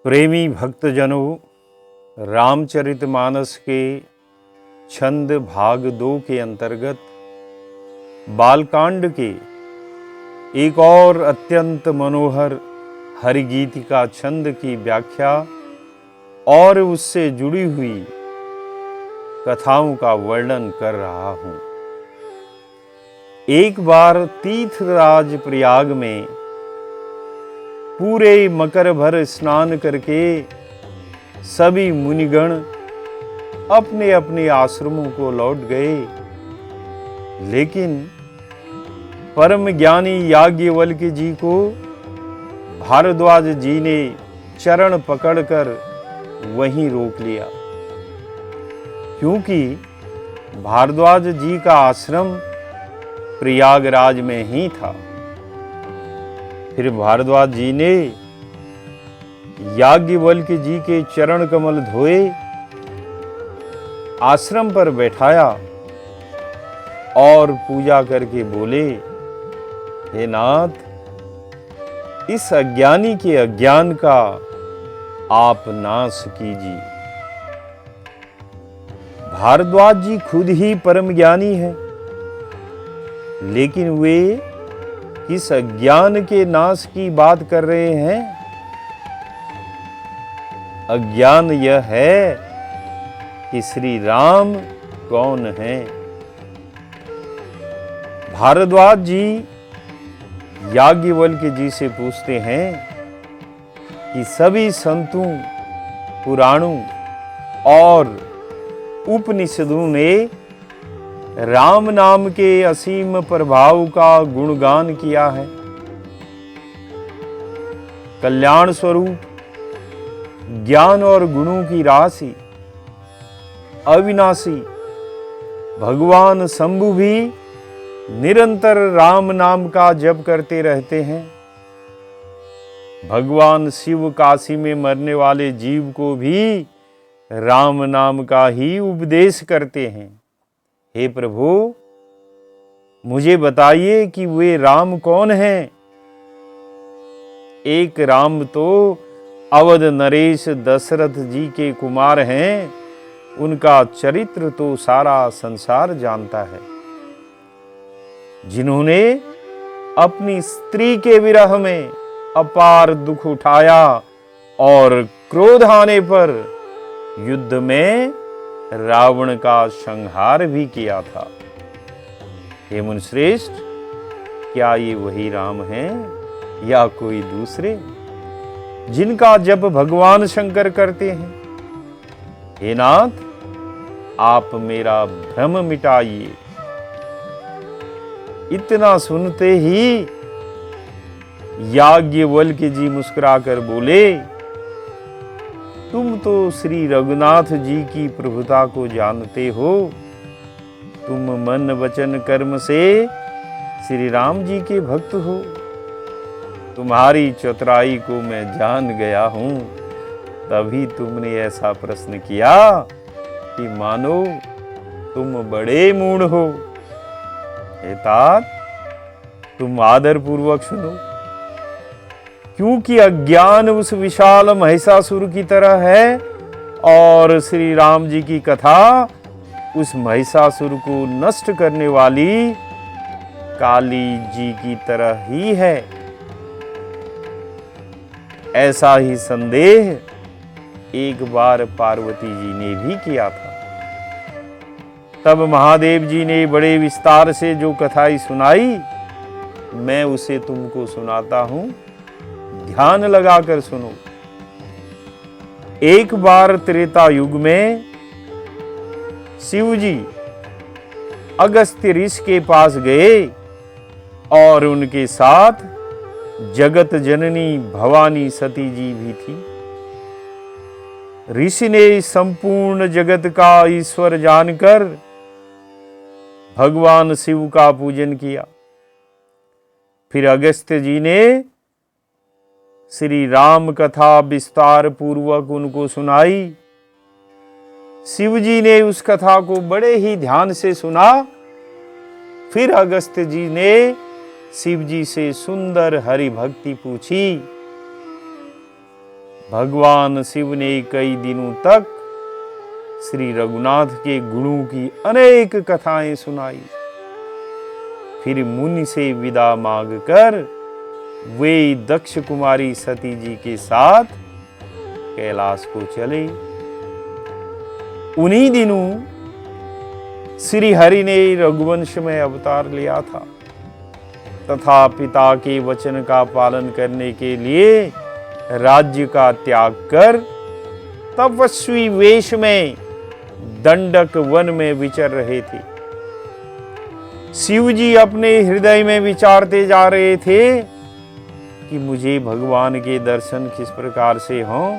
प्रेमी भक्तजनों, रामचरितमानस के छंद भाग 2 के अंतर्गत बालकांड के एक और अत्यंत मनोहर हरिगीतिका छंद की व्याख्या और उससे जुड़ी हुई कथाओं का वर्णन कर रहा हूं। एक बार तीर्थराज प्रयाग में पूरे मकर भर स्नान करके सभी मुनिगण अपने अपने आश्रमों को लौट गए, लेकिन परम ज्ञानी याज्ञवल्क्य जी को भारद्वाज जी ने चरण पकड़कर वहीं रोक लिया, क्योंकि भारद्वाज जी का आश्रम प्रयागराज में ही था। फिर भारद्वाज जी ने याज्ञवल्क्य जी के चरण कमल धोए, आश्रम पर बैठाया और पूजा करके बोले, हे नाथ, इस अज्ञानी के अज्ञान का आप नाश कीजिए। भारद्वाज जी खुद ही परम ज्ञानी हैं, लेकिन वे किस अज्ञान के नाश की बात कर रहे हैं? अज्ञान यह है कि श्री राम कौन हैं। भारद्वाज जी याज्ञवल्क्य जी से पूछते हैं कि सभी संतों, पुराणों और उपनिषदों ने राम नाम के असीम प्रभाव का गुणगान किया है। कल्याण स्वरूप ज्ञान और गुणों की राशि अविनाशी भगवान शंभु भी निरंतर राम नाम का जप करते रहते हैं। भगवान शिव काशी में मरने वाले जीव को भी राम नाम का ही उपदेश करते हैं। हे प्रभु, मुझे बताइए कि वे राम कौन हैं? एक राम तो अवध नरेश दशरथ जी के कुमार हैं, उनका चरित्र तो सारा संसार जानता है, जिन्होंने अपनी स्त्री के विरह में अपार दुख उठाया और क्रोध आने पर युद्ध में रावण का संहार भी किया था। हे मुनिश्रेष्ठ, क्या ये वही राम हैं या कोई दूसरे, जिनका जप भगवान शंकर करते हैं? हे नाथ, आप मेरा भ्रम मिटाइए। इतना सुनते ही याज्ञवल्क्य जी मुस्कुराकर बोले, तुम तो श्री रघुनाथ जी की प्रभुता को जानते हो। तुम मन वचन कर्म से श्री राम जी के भक्त हो। तुम्हारी चतुराई को मैं जान गया हूं, तभी तुमने ऐसा प्रश्न किया कि मानो तुम बड़े मूढ़ हो। हे तात, तुम आदर पूर्वक सुनो, क्योंकि अज्ञान उस विशाल महिषासुर की तरह है और श्री राम जी की कथा उस महिषासुर को नष्ट करने वाली काली जी की तरह ही है। ऐसा ही संदेह एक बार पार्वती जी ने भी किया था। तब महादेव जी ने बड़े विस्तार से जो कथाई सुनाई, मैं उसे तुमको सुनाता हूं, ध्यान लगाकर सुनो। एक बार त्रेता युग में शिव जी अगस्त्य ऋषि के पास गए और उनके साथ जगत जननी भवानी सती जी भी थी। ऋषि ने संपूर्ण जगत का ईश्वर जानकर भगवान शिव का पूजन किया। फिर अगस्त्य जी ने श्री राम कथा विस्तार पूर्वक उनको सुनाई। शिव जी ने उस कथा को बड़े ही ध्यान से सुना। फिर अगस्त्य जी ने शिव जी से सुंदर हरि भक्ति पूछी। भगवान शिव ने कई दिनों तक श्री रघुनाथ के गुणों की अनेक कथाएं सुनाई। फिर मुनि से विदा मांगकर वे दक्ष कुमारी सती जी के साथ कैलाश को चले। उन्हीं दिनों श्री हरि ने रघुवंश में अवतार लिया था तथा पिता के वचन का पालन करने के लिए राज्य का त्याग कर तपस्वी वेश में दंडक वन में विचर रहे थे। शिव जी अपने हृदय में विचारते जा रहे थे कि मुझे भगवान के दर्शन किस प्रकार से हों।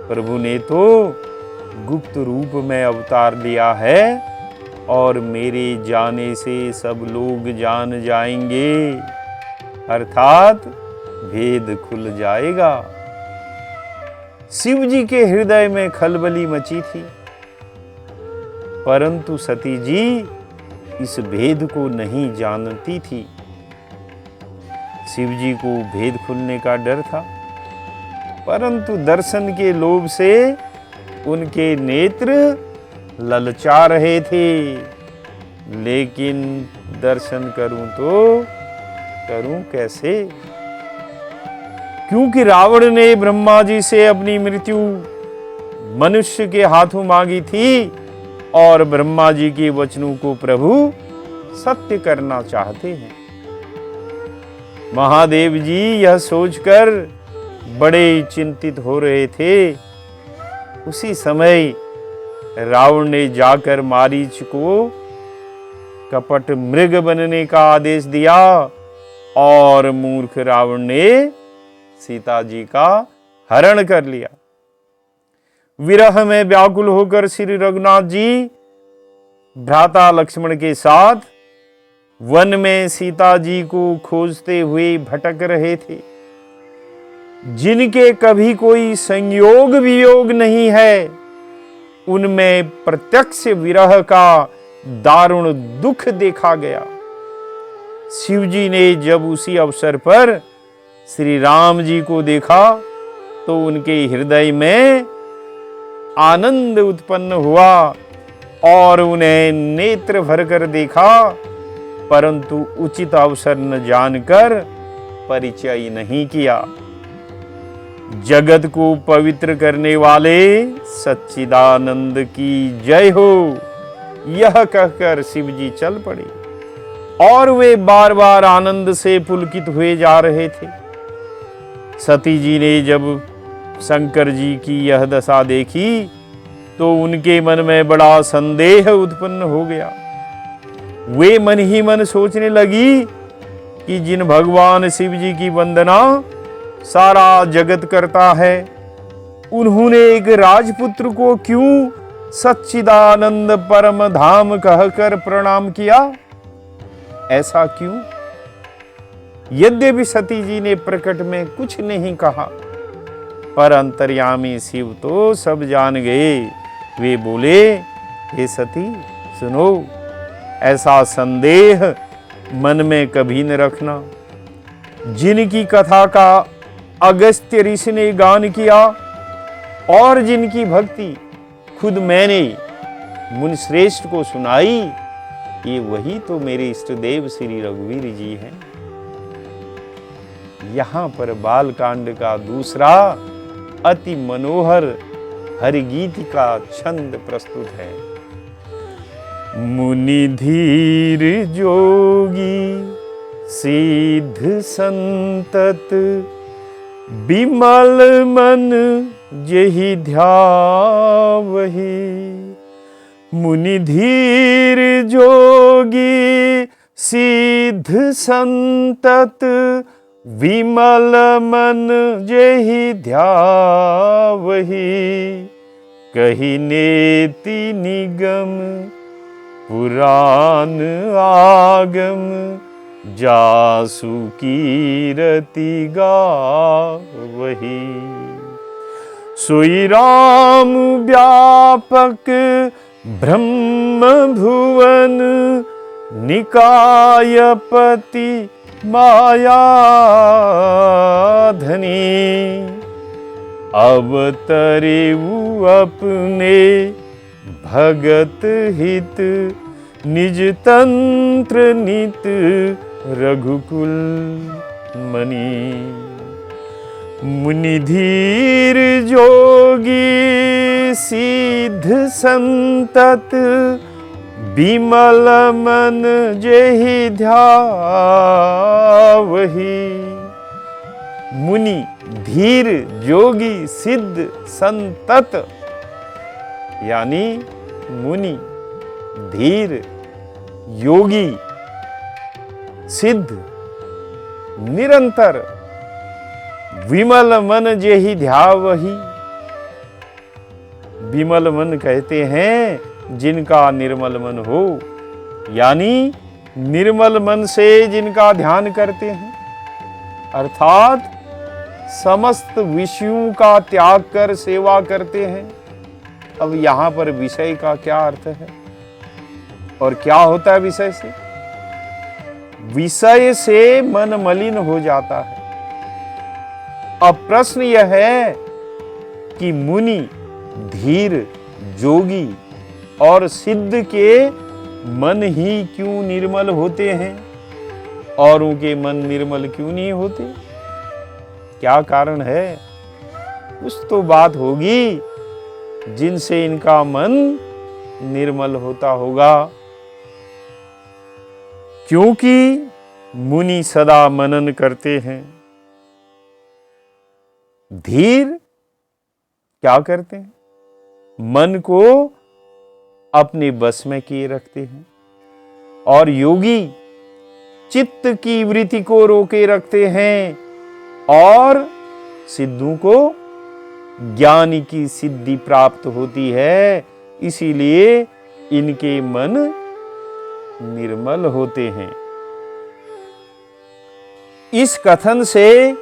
प्रभु ने तो गुप्त रूप में अवतार लिया है और मेरे जाने से सब लोग जान जाएंगे, अर्थात भेद खुल जाएगा। शिव जी के हृदय में खलबली मची थी, परंतु सती जी इस भेद को नहीं जानती थी। शिव जी को भेद खुलने का डर था, परंतु दर्शन के लोभ से उनके नेत्र ललचा रहे थे। लेकिन दर्शन करूं तो करूं कैसे? क्योंकि रावण ने ब्रह्मा जी से अपनी मृत्यु मनुष्य के हाथों मांगी थी और ब्रह्मा जी के वचनों को प्रभु सत्य करना चाहते हैं। महादेव जी यह सोचकर बड़े चिंतित हो रहे थे। उसी समय रावण ने जाकर मारीच को कपट मृग बनने का आदेश दिया और मूर्ख रावण ने सीता जी का हरण कर लिया। विरह में व्याकुल होकर श्री रघुनाथ जी भ्राता लक्ष्मण के साथ वन में सीता जी को खोजते हुए भटक रहे थे। जिनके कभी कोई संयोग वियोग नहीं है, उनमें प्रत्यक्ष विरह का दारुण दुख देखा गया। शिव जी ने जब उसी अवसर पर श्री राम जी को देखा तो उनके हृदय में आनंद उत्पन्न हुआ और उन्हें नेत्र भरकर देखा, परंतु उचित अवसर न जानकर परिचय नहीं किया। जगत को पवित्र करने वाले सच्चिदानंद की जय हो, यह कहकर शिव जी चल पड़े और वे बार बार आनंद से पुलकित हुए जा रहे थे। सती जी ने जब शंकर जी की यह दशा देखी तो उनके मन में बड़ा संदेह उत्पन्न हो गया। वे मन ही मन सोचने लगी कि जिन भगवान शिव जी की वंदना सारा जगत करता है, उन्होंने एक राजपुत्र को क्यों सच्चिदानंद परम धाम कहकर प्रणाम किया? ऐसा क्यों? यद्यपि सती जी ने प्रकट में कुछ नहीं कहा, पर अंतर्यामी शिव तो सब जान गए। वे बोले, हे सती सुनो, ऐसा संदेह मन में कभी न रखना। जिनकी कथा का अगस्त्य ऋषि ने गान किया और जिनकी भक्ति खुद मैंने मुनिश्रेष्ठ को सुनाई, ये वही तो मेरे इष्ट देव श्री रघुवीर जी हैं। यहाँ पर बालकांड का दूसरा अति मनोहर हरिगीत का छंद प्रस्तुत है। मुनि धीर जोगी सिद्ध संतत, बिमल मन जेहि ध्यावहि। मुनि धीर जोगी सिद्ध संतत, विमल मन जेहि ध्यावहि। कहि नेति निगम पुराण आगम, जासु कीरति गावहि। सोई राम व्यापक ब्रह्म भुवन, निकायपति माया धनी। अवतरेऊ अपने भगत हित, निज तंत्र नित रघुकुल मणि। मुनि धीर जोगी सिद्ध संतत, विमल मन जेहि ध्यावहि। मुनि धीर जोगी सिद्ध संतत, यानी मुनि धीर योगी सिद्ध निरंतर, विमल मन जेहि ध्यावहि। विमल मन कहते हैं जिनका निर्मल मन हो, यानी निर्मल मन से जिनका ध्यान करते हैं, अर्थात समस्त विषयों का त्याग कर सेवा करते हैं। अब यहां पर विषय का क्या अर्थ है और क्या होता है विषय से? विषय से मन मलिन हो जाता है। अब प्रश्न यह है कि मुनि धीर जोगी और सिद्ध के मन ही क्यों निर्मल होते हैं, औरों के मन निर्मल क्यों नहीं होते? क्या कारण है? कुछ तो बात होगी जिनसे इनका मन निर्मल होता होगा। क्योंकि मुनि सदा मनन करते हैं। धीर क्या करते हैं? मन को अपने बस में किए रखते हैं। और योगी चित्त की वृत्ति को रोके रखते हैं। और सिद्धों को ज्ञान की सिद्धि प्राप्त होती है, इसीलिए इनके मन निर्मल होते हैं। इस कथन से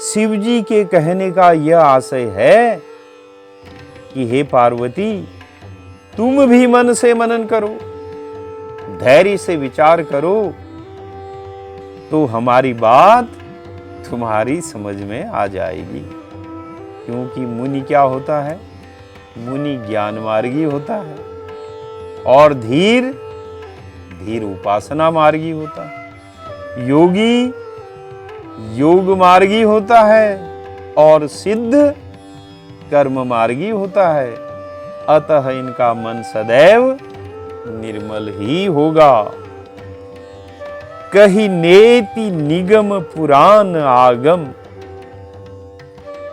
शिव जी के कहने का यह आशय है कि हे पार्वती, तुम भी मन से मनन करो, धैर्य से विचार करो, तो हमारी बात तुम्हारी समझ में आ जाएगी। क्योंकि मुनि क्या होता है? मुनि ज्ञान मार्गी होता है और धीर उपासना मार्गी होता है। योगी योग मार्गी होता है और सिद्ध कर्म मार्गी होता है। अतः इनका मन सदैव निर्मल ही होगा। कही नेति निगम पुराण आगम।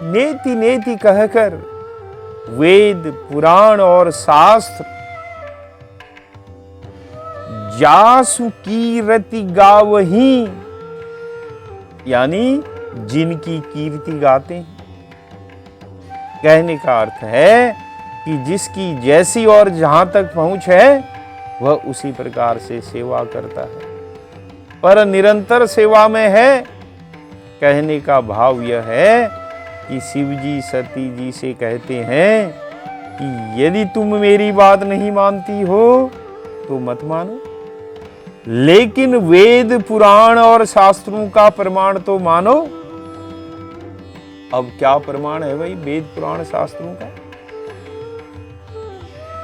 नेति नेति कहकर वेद पुराण और शास्त्र जासु कीर्ति गावही, यानी जिनकी कीर्ति गाते हैं। कहने का अर्थ है कि जिसकी जैसी और जहां तक पहुंच है वह उसी प्रकार से सेवा करता है, पर निरंतर सेवा में है। कहने का भाव यह है कि शिव जी सती जी से कहते हैं कि यदि तुम मेरी बात नहीं मानती हो तो मत मानो, लेकिन वेद पुराण और शास्त्रों का प्रमाण तो मानो। अब क्या प्रमाण है भाई वेद पुराण शास्त्रों का?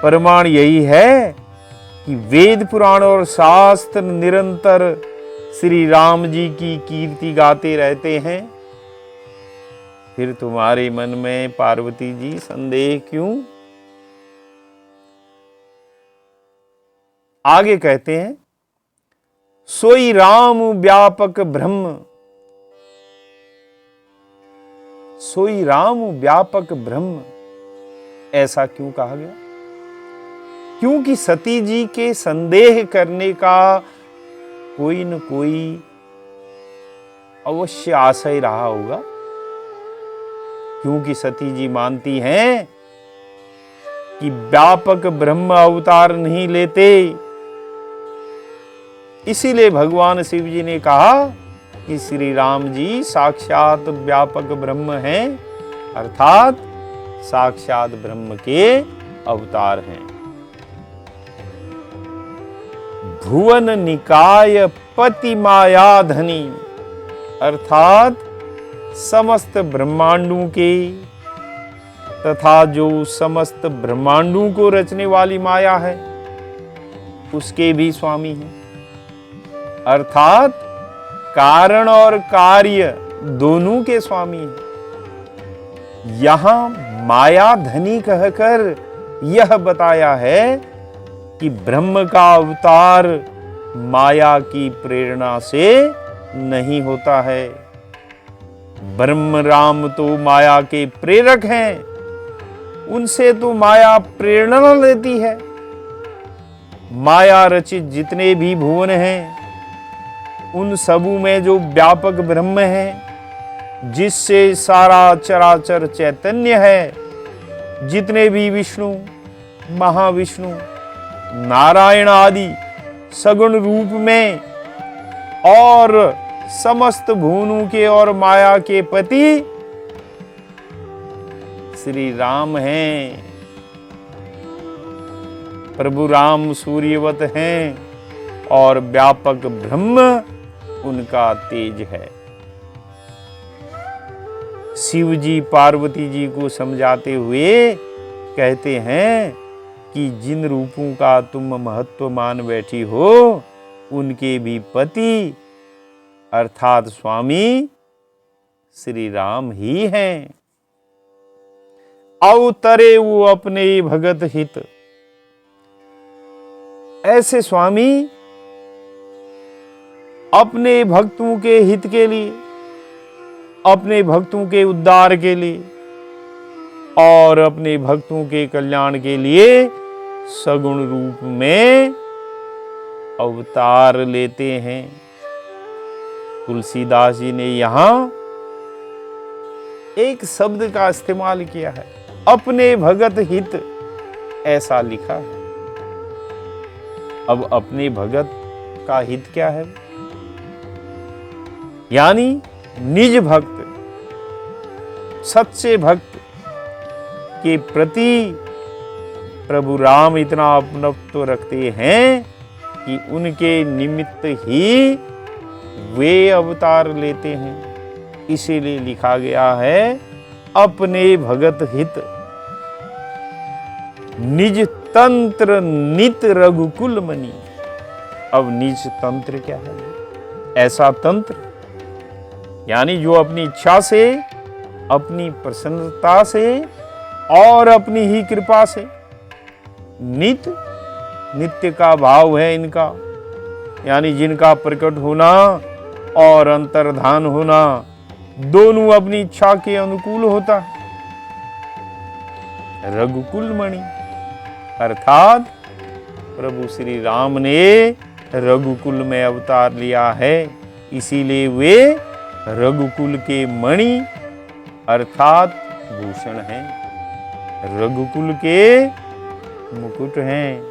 प्रमाण यही है कि वेद पुराण और शास्त्र निरंतर श्री राम जी की कीर्ति गाते रहते हैं। फिर तुम्हारे मन में पार्वती जी संदेह क्यों? आगे कहते हैं, सोई राम व्यापक ब्रह्म। सोई राम व्यापक ब्रह्म, ऐसा क्यों कहा गया? क्योंकि सती जी के संदेह करने का कोई न कोई अवश्य आशय रहा होगा। क्योंकि सती जी मानती हैं कि व्यापक ब्रह्म अवतार नहीं लेते, इसीलिए भगवान शिव जी ने कहा कि श्री राम जी साक्षात व्यापक ब्रह्म हैं, अर्थात साक्षात ब्रह्म के अवतार हैं। भुवन निकाय पति मायाधनी, अर्थात समस्त ब्रह्मांडों के तथा जो समस्त ब्रह्मांडों को रचने वाली माया है उसके भी स्वामी हैं। अर्थात कारण और कार्य दोनों के स्वामी हैं। यहां माया धनी कहकर यह बताया है कि ब्रह्म का अवतार माया की प्रेरणा से नहीं होता है। ब्रह्म राम तो माया के प्रेरक हैं, उनसे तो माया प्रेरणा लेती है। माया रचित जितने भी भुवन हैं उन सबू में जो व्यापक ब्रह्म है, जिससे सारा चराचर चैतन्य है, जितने भी विष्णु, महाविष्णु, नारायण आदि सगुण रूप में और समस्त भुवनों के और माया के पति श्री राम हैं। प्रभु राम सूर्यवत हैं और व्यापक ब्रह्म उनका तेज है। शिव जी पार्वती जी को समझाते हुए कहते हैं कि जिन रूपों का तुम महत्व मान बैठी हो उनके भी पति अर्थात स्वामी श्री राम ही हैं। अवतरे वो अपने भगत हित। ऐसे स्वामी अपने भक्तों के हित के लिए, अपने भक्तों के उद्धार के लिए और अपने भक्तों के कल्याण के लिए सगुण रूप में अवतार लेते हैं। तुलसीदास जी ने यहां एक शब्द का इस्तेमाल किया है, अपने भगत हित, ऐसा लिखा है। अब अपने भगत का हित क्या है? यानी निज भक्त, सच्चे भक्त के प्रति प्रभु राम इतना अपनत्व रखते हैं कि उनके निमित्त ही वे अवतार लेते हैं। इसीलिए लिखा गया है अपने भगत हित। निज तंत्र नित रघुकुल मणि। अब निज तंत्र क्या है? ऐसा तंत्र यानी जो अपनी इच्छा से, अपनी प्रसन्नता से और अपनी ही कृपा से, नित्य का भाव है इनका, यानी जिनका प्रकट होना और अंतर्धान होना दोनों अपनी इच्छा के अनुकूल होता है। रघुकुल मणि अर्थात प्रभु श्री राम ने रघुकुल में अवतार लिया है, इसीलिए वे रघुकुल के मणि अर्थात भूषण हैं, रघुकुल के मुकुट हैं।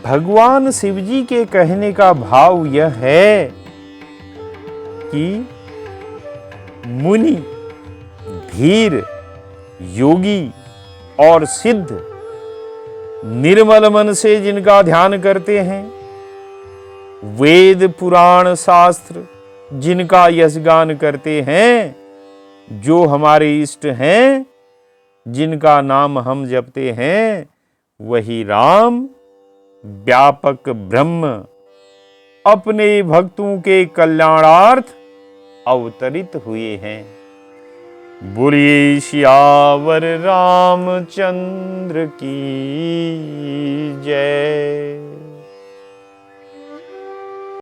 भगवान शिव जी के कहने का भाव यह है कि मुनि, धीर, योगी और सिद्ध निर्मल मन से जिनका ध्यान करते हैं, वेद पुराण शास्त्र जिनका यशगान करते हैं, जो हमारे इष्ट हैं, जिनका नाम हम जपते हैं, वही राम व्यापक ब्रह्म अपने भक्तों के कल्याणार्थ अवतरित हुए हैं। बोलिए सियावर रामचंद्र की जय।